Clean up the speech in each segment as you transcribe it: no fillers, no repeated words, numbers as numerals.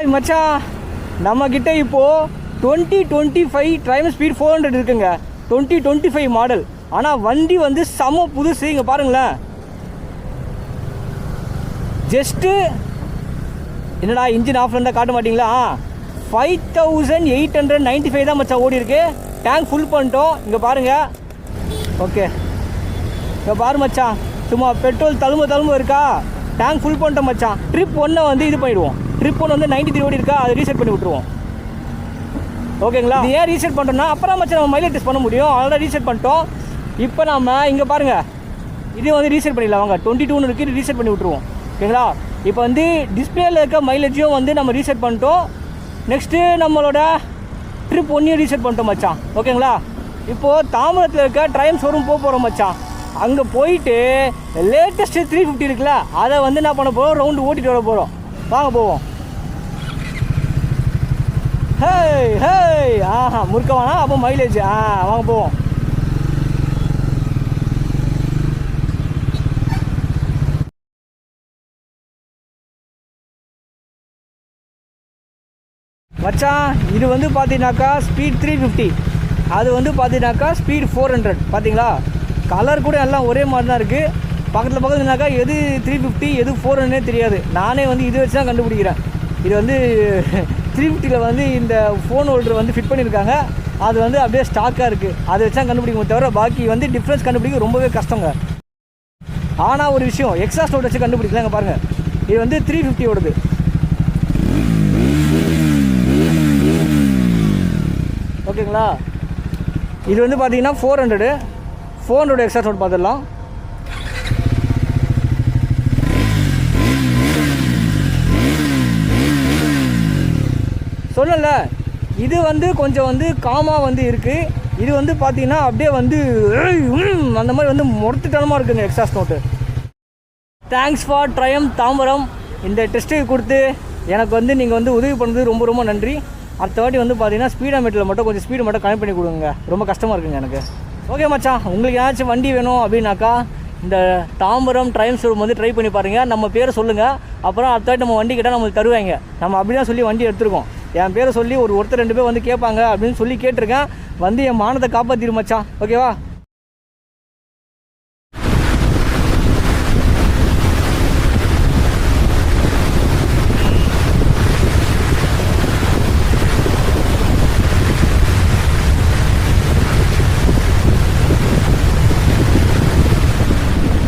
மச்சான் நம்மக்கிட்ட இப்போது 2025 ட்ரைம் ஸ்பீட் 400 இருக்குங்க. 2025 மாடல். ஆனால் வண்டி வந்து செம புதுசு. இங்கே பாருங்களேன். ஜஸ்ட்டு என்னடா இன்ஜின் ஆஃப் இருந்தால் காட்ட மாட்டிங்களா? 5895 தான் மச்சான் ஓடி இருக்கு. டேங்க் ஃபுல் பண்ணிட்டோம். இங்கே பாருங்கள். ஓகே, இங்கே பாரு மச்சான், சும்மா பெட்ரோல் தழும்பு இருக்கா? டேங்க் ஃபுல் பண்ணிட்டோம் மச்சான். ட்ரிப் 1 வந்து இது பண்ணிடுவோம். ட்ரிப் 1 வந்து 93 ஓடி இருக்கா, அதை ரீசெட் பண்ணி விட்ருவோம். ஓகேங்களா? இது ஏன் ரீசெட் பண்ணுறோம்னா அப்புறம் மச்சான் நம்ம மைலேஜ் டெஸ்ட் பண்ண முடியும். அதெல்லாம் ரீசெட் பண்ணிட்டோம். இப்போ நம்ம இங்கே பாருங்கள், இது வந்து ரீசெட் பண்ணிடலாம். வாங்க 22 இருக்குது, ரீசெட் பண்ணி விட்ருவோம். ஓகேங்களா? இப்போ வந்து டிஸ்பிளேல இருக்க மைலேஜையும் வந்து நம்ம ரீசெட் பண்ணிட்டோம். நெக்ஸ்ட்டு நம்மளோட ட்ரிப் 1 ரீசெட் பண்ணிட்டோம் மச்சான். ஓகேங்களா? இப்போது தாம்பரத்தில் இருக்க ட்ரைம் ஷோரூம் போகிறோம் மச்சான். அங்கே போயிட்டு லேட்டஸ்ட்டு 350 இருக்குல்ல, அதை வந்து என்ன பண்ண போகிறோம், ரவுண்டு ஓட்டிகிட்டு வர போகிறோம். வாங்க போவோம். ஹேய் ஹேய், ஆஹா முறுக்க வேணாம், அப்போ மைலேஜ். வாங்க போவோம். மச்சான் இது வந்து பார்த்தீங்கன்னாக்கா ஸ்பீட் 350, அது வந்து பார்த்தீங்கன்னாக்கா ஸ்பீட் 400. பார்த்தீங்களா? கலர் கூட எல்லாம் ஒரே மாதிரி தான் இருக்குது. பக்கத்துலனாக்கா எது 350 எது 400 தெரியாது. நானே வந்து இது வச்சு தான் கண்டுபிடிக்கிறேன். இது வந்து 350 வந்து இந்த ஃபோன் ஹோல்டர் வந்து ஃபிட் பண்ணியிருக்காங்க. அது வந்து அப்படியே ஸ்டாக்காக இருக்குது. அதை வச்சு தான் கண்டுபிடிக்கும் தவிர பாக்கி வந்து டிஃப்ரென்ஸ் கண்டுபிடிக்க ரொம்பவே கஷ்டங்க. ஆனால் ஒரு விஷயம், எக்ஸாஸ்ட் ஹோல்டர் வச்சு கண்டுபிடிக்கலாங்க. பாருங்கள், இது வந்து 350 ஓடுது. ஓகேங்களா? இது வந்து பார்த்தீங்கன்னா 400 எக்ஸாஸ்ட் ஹோல்டர் பார்த்துடலாம். சொல்லல, இது வந்து கொஞ்சம் வந்து காமாக வந்து இருக்குது. இது வந்து பார்த்தீங்கன்னா அப்படியே வந்து அந்த மாதிரி வந்து முரட்டுத்தனமாக இருக்குங்க exhaust note. Thanks for time Tambaram. இந்த டெஸ்ட்டு கொடுத்து எனக்கு வந்து நீங்கள் வந்து உதவி பண்ணுறது ரொம்ப ரொம்ப நன்றி. அடுத்த வாட்டி வந்து பார்த்தீங்கன்னா ஸ்பீடோமீட்டரில் மட்டும் கொஞ்சம் ஸ்பீடு மட்டும் கனெக்ட் பண்ணி கொடுங்க. ரொம்ப கஷ்டமாக இருக்குங்க எனக்கு. ஓகே மச்சான், உங்களுக்கு ஏதாச்சும் வண்டி வேணும் அப்படின்னாக்கா இந்த தாம்பரம் ட்ரைம் ஷோரூம் வந்து ட்ரை பண்ணி பாருங்கள். நம்ம பேரை சொல்லுங்கள். அப்புறம் அடுத்த வாட்டி நம்ம வண்டி கேட்டால் நம்மளுக்கு தருவாங்க. நம்ம அப்படி தான் சொல்லி வண்டி எடுத்துருக்கோம். என் பேரை சொல்லி ஒருத்தர் 2 பேர் வந்து கேட்பாங்க அப்படின்னு சொல்லி கேட்டிருக்கேன். வந்து என் மானத்தை காப்பாற்றிரு மச்சான். ஓகேவா?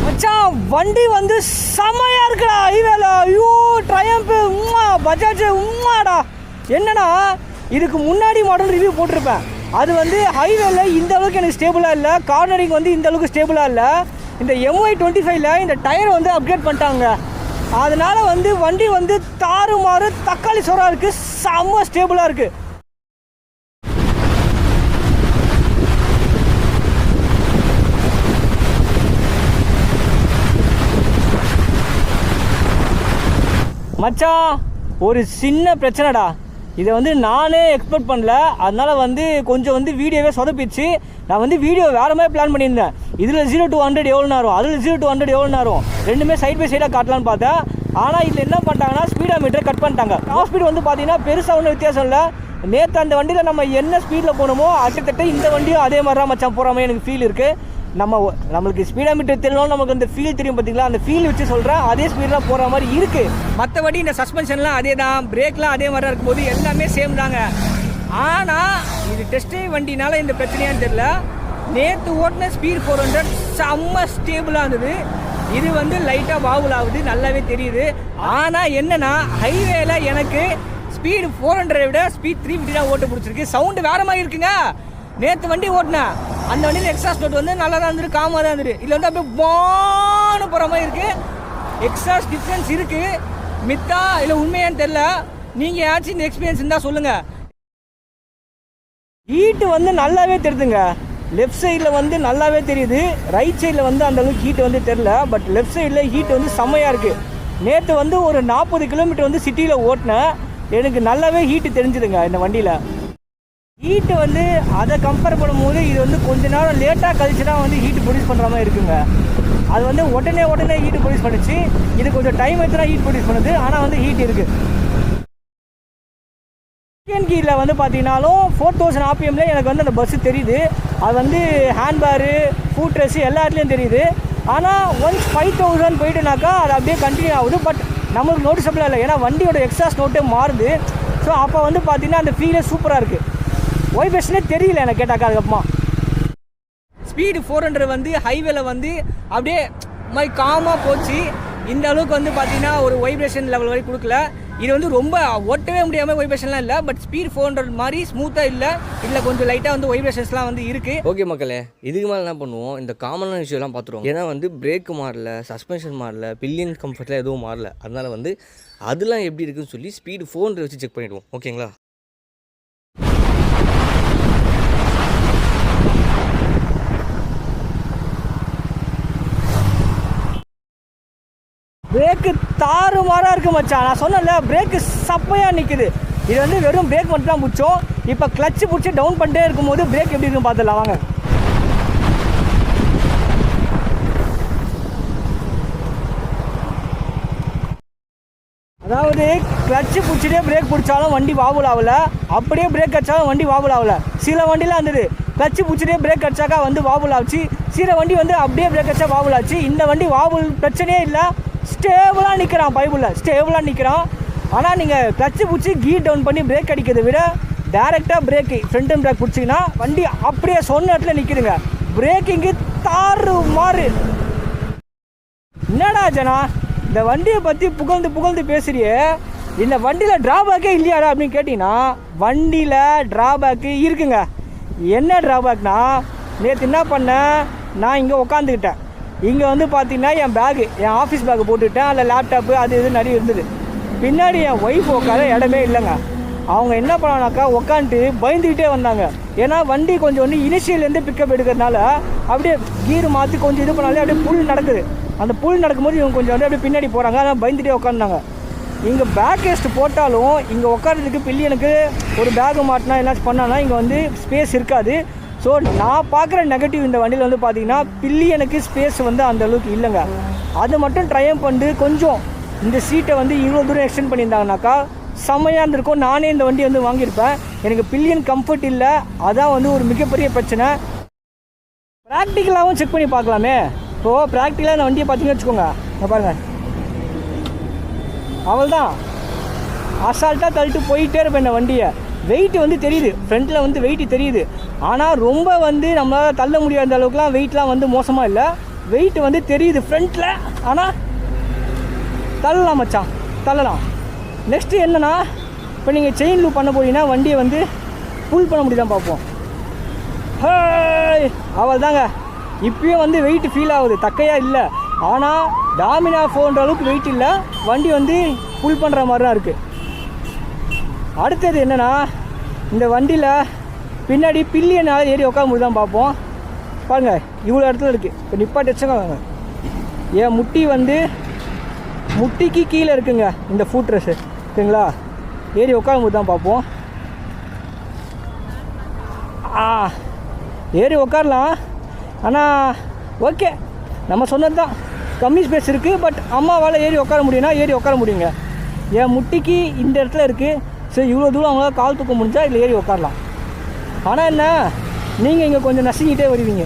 மச்சான் வண்டி வந்து செமையாக இருக்குடா. ஹைவேல ஐயோ ட்ரையம்ப் பஜாஜ் உம்மாடா. என்னன்னா இதுக்கு முன்னாடி மாடல் ரிவ்யூ போட்டிருப்பேன். அது வந்து ஹைவேல இந்த அளவுக்கு எனக்கு ஸ்டேபிளாக இல்லை. கார்னரிங் வந்து இந்த அளவுக்கு ஸ்டேபிளாக இல்லை. இந்த MY25ல இந்த டயர் வந்து அப்கிரேட் பண்ணிட்டாங்க. அதனால் வந்து வண்டி வந்து தாறுமாறு தக்காளி சோறாக இருக்குது. செம்ம ஸ்டேபிளாக இருக்குது. மச்சான் ஒரு சின்ன பிரச்சனைடா. இதை வந்து நானே எக்ஸ்பெக்ட் பண்ணல. அதனால் வந்து கொஞ்சம் வந்து வீடியோவே சொதப்பிச்சு. நான் வந்து வீடியோ வேறு மாதிரி பிளான் பண்ணியிருந்தேன். இதில் 0 to 100 எவ்வளோ நேரம், அதில் 0 to 100 எவ்வளோ நேரம், ரெண்டுமே சைட் பை சைடாக காட்டலான்னு பார்த்தேன். ஆனால் இதில் என்ன பண்ணிட்டாங்கன்னா ஸ்பீடோமீட்டரை கட் பண்ணிட்டாங்க. டாப் ஸ்பீடு வந்து பார்த்தீங்கன்னா பெருசாக ஒன்றும் வித்தியாசம் இல்லை. நேற்று அந்த வண்டியில் நம்ம என்ன ஸ்பீடில் போகணுமோ கிட்டத்தட்ட இந்த வண்டியும் அதே மாதிரி தான் மச்சான் போகிற மாதிரி எனக்கு ஃபீல் இருக்குது. நம்மளுக்கு ஸ்பீடோமீட்டர் தெரியணும், நமக்கு அந்த ஃபீல் தெரியும் பார்த்தீங்களா? அந்த ஃபீல் வச்சு சொல்கிறேன். அதே ஸ்பீடெலாம் போகிற மாதிரி இருக்குது. மற்றபடி இந்த சஸ்பென்ஷன்லாம் அதே தான், பிரேக்லாம் அதே மாதிரி இருக்கும்போது எல்லாமே சேம் தாங்க. ஆனால் இது டெஸ்டே வண்டினால இந்த பிரச்சனையான்னு தெரியல. நேற்று ஓட்டின ஸ்பீட் 400 செம்ம ஸ்டேபிளாக இருந்தது. இது வந்து லைட்டாக வாவல் ஆகுது, நல்லாவே தெரியுது. ஆனால் என்னென்னா ஹைவேல எனக்கு ஸ்பீடு 400 விட ஸ்பீட் 350 தான் ஓட்ட பிடிச்சிருக்கு. சவுண்டு வேறு மாதிரி இருக்குங்க. நேற்று வண்டி ஓட்டினேன், அந்த வண்டியில் எக்ஸாஸ்ட் நோட் வந்து நல்லா தான் இருந்துட்டு, காமாக தான் இருந்துட்டு. இதில் வந்து அப்படியே பான்னு போகிற மாதிரி இருக்குது. எக்ஸாஸ்ட் டிஃப்ரென்ஸ் இருக்குது. மித்தா இல்லை உண்மையான்னு தெரில. நீங்கள் ஏதாச்சும் இந்த எக்ஸ்பீரியன்ஸ் இருந்தால் சொல்லுங்கள். ஹீட்டு வந்து நல்லாவே தெரியுதுங்க. லெஃப்ட் சைடில் வந்து நல்லாவே தெரியுது. ரைட் சைடில் வந்து அந்தளவுக்கு ஹீட்டு வந்து தெரில. பட் லெஃப்ட் சைடில் ஹீட்டு வந்து செம்மையாக இருக்குது. நேற்று வந்து ஒரு 40 கிலோமீட்டர் வந்து சிட்டியில் ஓட்டினேன். எனக்கு நல்லாவே ஹீட்டு தெரிஞ்சுதுங்க இந்த வண்டியில். ஹீட்டு வந்து அதை கம்பேர் பண்ணும்போது இது வந்து கொஞ்ச நேரம் லேட்டாக கழிச்சு தான் வந்து ஹீட்டு ப்ரொடியூஸ் பண்ணுற மாதிரி இருக்குங்க. அது வந்து உடனே ஹீட் ப்ரொடியூஸ் பண்ணுச்சு. இது கொஞ்சம் டைம் எடுத்து தான் ஹீட் ப்ரொடியூஸ் பண்ணுது. ஆனால் வந்து ஹீட் இருக்குது. செகண்ட் கீரில் வந்து பார்த்தீங்கன்னாலும் 4000 RPMல எனக்கு வந்து அந்த பஸ்ஸு தெரியுது. அது வந்து ஹேண்ட்பாரு ஃபுட் ரெஸ்ட் எல்லா இடத்துலையும் தெரியுது. ஆனால் ஒன்ஸ் 5000 போயிட்டுனாக்கா அது அப்படியே கண்டினியூ ஆகுது. பட் நம்மளுக்கு நோட்டிசபிளாக இல்லை, ஏன்னா வண்டியோட எக்ஸாஸ்ட் நோட்டே மாறுது. ஸோ அப்போ வந்து பார்த்தீங்கன்னா அந்த ஃபீலே சூப்பராக இருக்குது. வைப்ரேஷனே தெரியல எனக்கு கேட்டாக்கா. அதுக்கப்புறமா ஸ்பீடு 400 வந்து ஹைவேல வந்து அப்படியே மாதிரி காமாக போச்சு. இந்த அளவுக்கு வந்து பார்த்தீங்கன்னா ஒரு வைப்ரேஷன் லெவல் வரை கொடுக்கல. இது வந்து ரொம்ப ஓட்டவே முடியாமல் வைப்ரேஷன்லாம் இல்லை. பட் ஸ்பீட் 400 மாதிரி ஸ்மூத்தாக இல்லை. இதில் கொஞ்சம் லைட்டாக வந்து வைப்ரேஷன்ஸ்லாம் வந்து இருக்குது. ஓகே மக்களே, இதுக்கு மேலே என்ன பண்ணுவோம், இந்த காமனான விஷயம்லாம் பார்த்துருவோம். ஏன்னா வந்து பிரேக் மாறல, சஸ்பென்ஷன் மாறல, பில்லியன் கம்ஃபர்ட்டில் எதுவும் மாறல. அதனால் வந்து அதெல்லாம் எப்படி இருக்குன்னு சொல்லி ஸ்பீடு 400 வச்சு செக் பண்ணிவிடுவோம். ஓகேங்களா? பிரேக்கு தாறுமாறாக இருக்குது மச்சான். நான் சொன்னேன்ல, பிரேக்கு சப்பையாக நிற்குது. இது வந்து வெறும் பிரேக் மட்டும் தான் பிடிச்சோம். இப்போ கிளச்சு பிடிச்சி டவுன் பண்ணிட்டே இருக்கும்போது பிரேக் எப்படி இருக்குன்னு பார்த்துடலாம் வாங்க. அதாவது கிளச்சு பிடிச்சிட்டே பிரேக் பிடிச்சாலும் வண்டி வாபுல் ஆகலை, அப்படியே பிரேக் அடித்தாலும் வண்டி வாபுல் ஆகலை. சில வண்டிலாம் இருந்தது கிளச்சு பிடிச்சிட்டே பிரேக் அடிச்சாக்கா வந்து வாபுல் ஆச்சு. சில வண்டி வந்து அப்படியே பிரேக் அடிச்சா வாபுல் ஆச்சு. இந்த வண்டி வாபுல் பிரச்சனையே இல்லை, ஸ்டேபிளாக நிற்கிறான். பைபிளில் ஸ்டேபிளாக நிற்கிறான். ஆனால் நீங்கள் கிளச்சு பிடிச்சி கீர் டவுன் பண்ணி பிரேக் அடிக்கிறத விட டேரெக்டாக பிரேக்கு ஃப்ரண்ட் அண்ட் பிரேக் பிடிச்சிங்கன்னா வண்டி அப்படியே சொன்ன இடத்துல நிற்கிதுங்க. பிரேக்கிங்கு தாறு மாறு. என்னடா ஜனா இந்த வண்டியை பற்றி புகழ்ந்து பேசுறியே, இந்த வண்டியில் ட்ராபேக்கே இல்லையாடா அப்படின்னு கேட்டிங்கன்னா வண்டியில் ட்ராபேக்கு இருக்குங்க. என்ன ட்ராபேக்னா, நேற்று என்ன பண்ணேன், நான் இங்கே உக்காந்துக்கிட்டேன். இங்கே வந்து பார்த்தீங்கன்னா என் பேகு, என் ஆஃபீஸ் பேக்கு போட்டுக்கிட்டேன். அதில் லேப்டாப்பு அது இது நிறைய இருந்தது. பின்னாடி என் ஒய்ஃப் உட்கார இடமே இல்லைங்க. அவங்க என்ன பண்ணானாக்கா உட்காந்துட்டு பயந்துக்கிட்டே வந்தாங்க. ஏன்னா வண்டி கொஞ்சம் வந்து இனிஷியல்லேருந்து பிக்கப் எடுக்கிறதுனால அப்படியே கீர் மாற்றி கொஞ்சம் இது பண்ணாலே அப்படியே புல் நடக்குது. அந்த புல் நடக்கும்போது இவங்க கொஞ்சம் வந்து அப்படியே பின்னாடி போகிறாங்க. ஆனால் பயந்துகிட்டே உட்காந்துனாங்க. இங்கே பேக் ரெஸ்ட் போட்டாலும் இங்கே உட்காரதுக்கு பில்லியனுக்கு ஒரு பேகு மாட்டினா என்னாச்சும் பண்ணானா இங்கே வந்து ஸ்பேஸ் இருக்காது. ஸோ நான் பார்க்குற நெகட்டிவ் இந்த வண்டியில் வந்து பார்த்தீங்கன்னா பில்லியனுக்கு ஸ்பேஸ் வந்து அந்த அளவுக்கு இல்லைங்க. அது மட்டும் ட்ரையம் பண்ணி கொஞ்சம் இந்த சீட்டை வந்து இவ்வளோ தூரம் எக்ஸ்டெண்ட் பண்ணியிருந்தாங்கனாக்கா செம்மையாக இருந்திருக்கும். நானே இந்த வண்டி வந்து வாங்கியிருப்பேன். எனக்கு பில்லியன் கம்ஃபர்ட் இல்லை, அதான் வந்து ஒரு மிகப்பெரிய பிரச்சனை. ப்ராக்டிக்கலாகவும் செக் பண்ணி பார்க்கலாமே. இப்போது ப்ராக்டிக்கலாக இந்த வண்டியை பார்த்தீங்கன்னு வச்சுக்கோங்க, பாருங்கள், அவள் தான் அசால்ட்டாக தள்ளிட்டு போயிட்டே இருப்பேன். இந்த வண்டியை வெயிட் வந்து தெரியுது, ஃப்ரண்ட்டில் வந்து வெயிட் தெரியுது. ஆனால் ரொம்ப வந்து நம்மளால் தள்ள முடியாத அளவுக்குலாம் வெயிட்லாம் வந்து மோசமாக இல்லை. வெயிட் வந்து தெரியுது ஃப்ரண்ட்டில். ஆனால் தள்ளலாம் மச்சான், தள்ளலாம். நெக்ஸ்ட்டு என்னென்னா, இப்போ நீங்கள் செயின் லூப் பண்ண போனீங்கன்னா வண்டியை வந்து புல் பண்ண முடியுதான் பார்ப்போம். அவள் தாங்க இப்பயும் வந்து வெயிட் ஃபீல் ஆகுது, தக்கையாக இல்லை. ஆனால் டாமினா 400 அளவுக்கு வெயிட் இல்லை, வண்டி வந்து புல் பண்ணுற மாதிரி தான் இருக்குது. அடுத்தது என்னென்னா, இந்த வண்டியில் பின்னாடி பில்லியனால் ஏறி உட்கார முடியுதான் பார்ப்போம். பாருங்கள், இவ்வளோ இடத்துல இருக்குது. இப்போ நிப்பாட்டி வச்சுக்கோங்க, என் முட்டி வந்து முட்டிக்கு கீழே இருக்குங்க இந்த ஃபுட் ரெஸ்ட். ஓகேங்களா, ஏறி உட்கார முடியுதான் பார்ப்போம். ஏறி உட்காரலாம். ஆனால் ஓகே, நம்ம சொன்னது தான், கம்மி ஸ்பேஸ் இருக்குது. பட் அம்மாவால் ஏறி உட்கார முடியும்னா ஏறி உட்கார முடியுங்க. என் முட்டிக்கு இந்த இடத்துல இருக்குது. ஸோ இவ்வளோ தூரம் அவங்களால கால் தூக்க முடிஞ்சால் இதில் ஏறி உட்காரலாம். ஆனால் என்ன, நீங்கள் இங்கே கொஞ்சம் நசுங்கிட்டே வருவீங்க.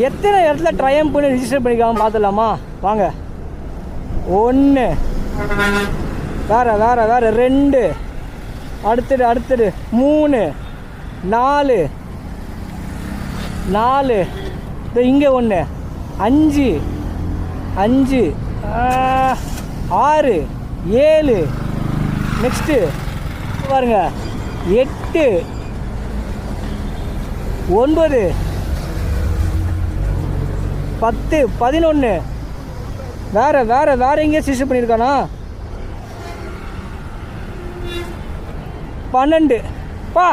எத்தனை இடத்துல ட்ரையம் பண்ணி ரிஜிஸ்டர் பண்ணிக்கலாம் பார்த்துடலாமா வாங்க. 1 வேறு 2 அடுத்தது 3 4 இங்கே 1 5 6 7 நெக்ஸ்ட்டு பாருங்க 8 9 10 11 வேற எங்கேயும் சிஸ்டம் பண்ணியிருக்கானா 12 பா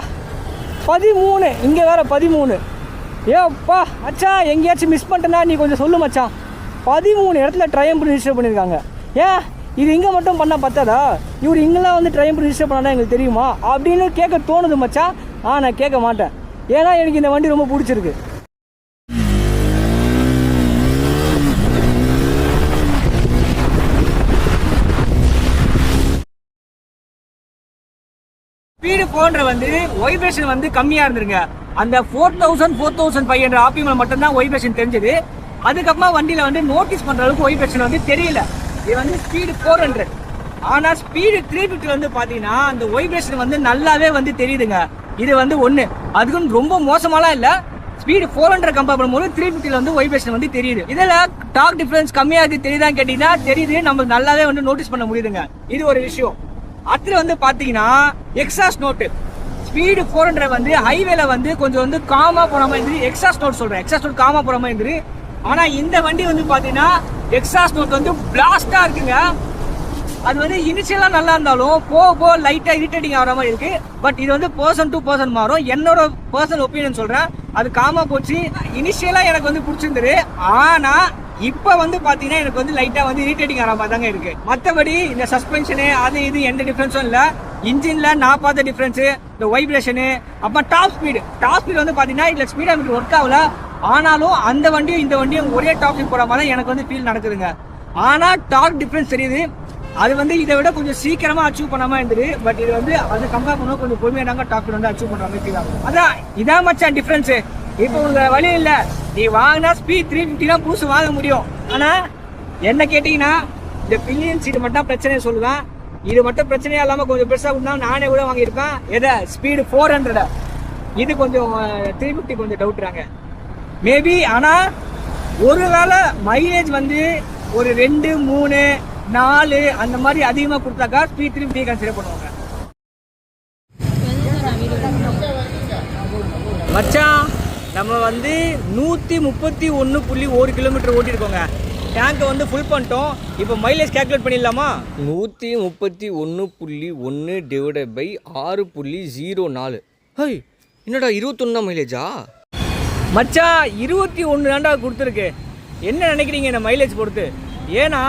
13 இங்கே வேற 13. ஏப்பா மச்சான், எங்கேயாச்சும் மிஸ் பண்ணிட்டேன்னா நீ கொஞ்சம் சொல்லு மச்சான். 13 இடத்துல ட்ரையம் பண்ணி ரிஜிஸ்டர் பண்ணியிருக்காங்க. ஏன் இது இங்கே மட்டும் பண்ணால் பத்தாதா? இவர் இங்கெல்லாம் வந்து ட்ரையம் பண்ணி ரிஜிஸ்டர் பண்ணால் எங்களுக்கு தெரியுமா அப்படின்னு கேட்க தோணுது மச்சான். நான் கேட்க மாட்டேன், ஏன்னா எனக்கு இந்த வண்டி ரொம்ப பிடிச்சிருக்கு. ஸ்பீடு 400 வந்து வைப்ரேஷன் வந்து கம்மியா இருந்துருங்க. அந்த 4500 RPM மட்டும்தான் வைப்ரேஷன் தெரிஞ்சது. அதுக்கப்புறமா வண்டியில வந்து நோட்டீஸ் பண்ற அளவுக்கு வைப்ரேஷன் வந்து தெரியல. இது வந்து ஸ்பீடு 400. ஆனா ஸ்பீடு 350 வந்து பாத்தீங்கன்னா அந்த வைப்ரேஷன் வந்து நல்லாவே வந்து தெரியுதுங்க. இது வந்து ஒண்ணு. அதுக்கும் ரொம்ப மோசமாலாம் இல்ல. ஸ்பீடு 400 கம்பேர் பண்ணும்போது 350 வந்து வைப்ரேஷன் வந்து தெரியுது. இதுல டார்க் டிஃபரன்ஸ் கம்மியா இருக்கு தெரியுதான்னு கேட்டீங்கன்னா தெரியுது. நம்ம நல்லாவே வந்து நோட்டீஸ் பண்ண முடியுதுங்க. இது ஒரு விஷயம். அடுத்து வந்து பாத்தீங்கன்னா எக்ஸாஸ்ட் நோட்டு. ஸ்பீடு 400 வந்து ஹைவேல வந்து கொஞ்சம் வந்து காமா போற மாதிரி இருந்து எக்ஸாஸ்ட் நோட் சொல்றேன். எக்ஸாஸ்ட் நோட் காமா போற மாதிரி இருந்து. ஆனா இந்த வண்டி வந்து பாத்தீங்கன்னா எக்ஸாஸ்ட் நோட் வந்து பிளாஸ்டா இருக்குங்க. அது வந்து இனிஷியலா நல்லா இருந்தாலும் போக லைட்டா இரிட்டேட்டிங் ஆகிற மாதிரி இருக்கு. பட் இது வந்து பர்சன் டு பர்சன் மாறும். என்னோட பர்சனல் ஒப்பீனியன் சொல்றேன். அது காமா போச்சு. இனிஷியலா எனக்கு வந்து பிடிச்சிருந்தது. ஆனா இப்ப வந்து பாத்தீங்கன்னா எனக்கு வந்து லைட்டா வந்து இரிட்டேட்டிங் ஆகிற மாதிரி தாங்க இருக்கு. மற்றபடி இந்த சஸ்பென்ஷனு அது இது எந்த டிஃபரன்ஸும் இல்ல. இன்ஜின்ல நான் பார்த்த டிஃபரன்ஸ் இந்த வைப்ரேஷனு அப்புறம் டாப் ஸ்பீடு வந்து பாத்தீங்கன்னா இதுல ஸ்பீடா ஒர்க் ஆகல. ஆனாலும் அந்த வண்டியும் இந்த வண்டியும் ஒரே டாப் ஸ்பீட் போற மாதிரி எனக்கு வந்து ஃபீல் நடக்குதுங்க. ஆனா டார்க் டிஃபரன்ஸ் தெரியுது. அது வந்து இதை விட கொஞ்சம் சீக்கிரமா அச்சீவ் பண்ணாம இருந்தது. பட் இது வந்து அது கம்பேர் பண்ணுவோம் கொஞ்சம் பொறுமையாக டாப் வந்து அச்சீவ் பண்ற மாதிரி ஃபீல் ஆகும். அதான் இதான் மச்சான் டிஃபரன்ஸ். இப்போ உங்க வழி இல்ல, நீ வாங்கினா ஸ்பீட் 350 தான் புதுசு வாங்க முடியும். ஆனா என்ன கேட்டீங்கன்னா இந்த பில்லியன் சீட் மட்டும் பிரச்சனையை சொல்லுவேன். இது மட்டும் பிரச்சனையா இல்லாம கொஞ்சம் பெருசா கொடுத்தா நானே கூட வாங்கியிருப்பேன். எதை ஸ்பீடு 400. இது கொஞ்சம் 350 கொஞ்சம் டவுட்றாங்க மேபி. ஆனா ஒருவேளை மைலேஜ் வந்து ஒரு 2, 3, 4 அந்த மாதிரி அதிகமா கொடுத்தாக்கா ஸ்பீட் 350 கன்சிடர் பண்ணுவாங்க. மச்சான் நம்ம வந்து 131.1 கிலோமீட்டர் ஓட்டிருக்கோங்க. டேங்கை வந்து ஃபுல் பண்ணிட்டோம். இப்போ மைலேஜ் கேல்குலேட் பண்ணிடலாமா? 131.1 டிவைடட் பை 6.04. ஹை, என்னடா 21 மைலேஜா? மச்சான் 21 தாண்டா கொடுத்துருக்கு. என்ன நினைக்கிறீங்க இந்த மைலேஜ் பொறுத்து? ஏன்னா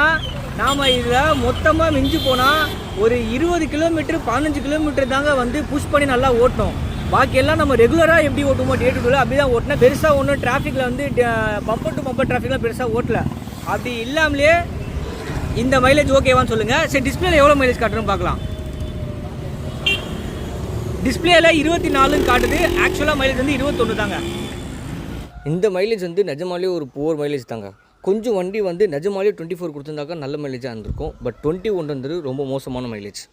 நாம் இதில் மொத்தமாக மிஞ்சி போனால் ஒரு 20 கிலோமீட்டர் 15 கிலோமீட்டர் தாங்க வந்து புஷ் பண்ணி நல்லா ஓட்டணும். பாக்கியெல்லாம் நம்ம ரெகுலராக எப்படி ஓட்டுமோ டே டு டேல அப்படி தான் ஓட்டினேன். பெருசாக ஒன்றும் டிராஃபிக்கில் வந்து பம்பர் டு பம்பர் டிராஃபிக்லாம் பெருசாக ஓட்டல. அப்படி இல்லாமலே இந்த மைலேஜ் ஓகேவான்னு சொல்லுங்கள். சரி, டிஸ்பிளேல எவ்வளோ மைலேஜ் காட்டுறோன்னு பார்க்கலாம். டிஸ்பிளேல 24 காட்டுது. ஆக்சுவலாக மைலேஜ் வந்து 21 தாங்க. இந்த மைலேஜ் வந்து நிஜமாலே ஒரு புவர் மைலேஜ் தாங்க. கொஞ்சம் வண்டி வந்து நிஜமாலே 24 கொடுத்துருந்தாக்கா நல்ல மைலேஜாக இருந்திருக்கும். பட் 21 ரொம்ப மோசமான மைலேஜ்.